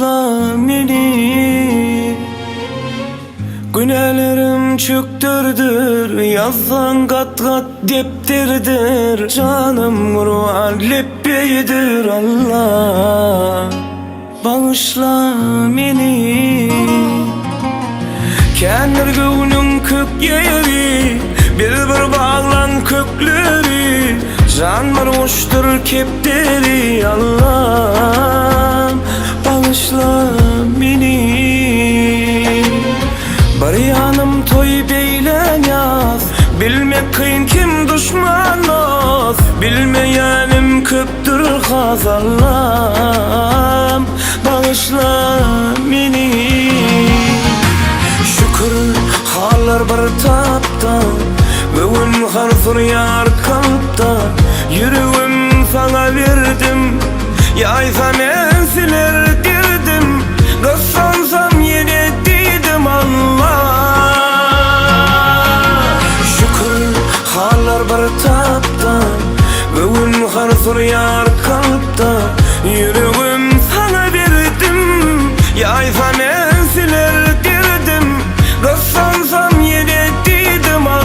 Bağışla beni, günahlarım çöktürdür, yazdan kat kat depterdir. Canım Kur'an lebbeydir Allah. Bağışla beni, kendir göğünün kök yeri, bir bağlan kökleri. Canlar uçtur kepteri Allah. Bağışla beni, bir yanım toy beylen yaz. Bilmek kıyın kim düşman oz, bilmeyenim köptür haz Allah'ım. Bağışla beni, şükür haller bir tapta, bugün harzur yar kalpta. Yüreğim sana verdim, yaysa men siler dirdim. Kıskansam yine dedim Allah. Şükür haller bir tapta, bugün harzur yar kalpta. Yüreğim sana verdim, yaysa men siler dirdim. Kıskansam yine dedim Allah.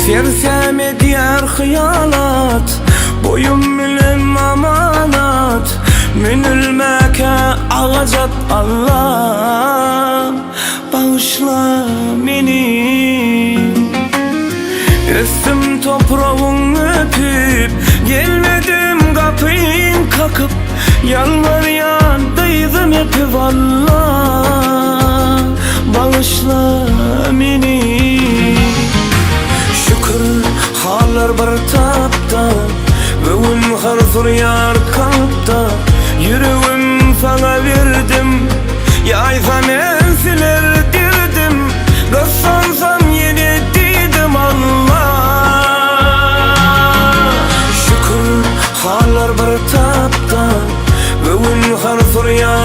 Serseme diğer hıyalat, boyum bilim amanat. Minülmeke ağacat Allah. Bağışla beni, üstüm toprağın öpüp, gelmedim kapıyın kakıp. Yalvar yandaydım hep Allah. Bağışla beni, şükür haller bir tapta, bugün harzur yar kalpta. Yüreğim sana verdim, yaysa men siler dirdim. Kıskansam yine dedim Allah. Şükür haller bir tapta, bugün harzur yar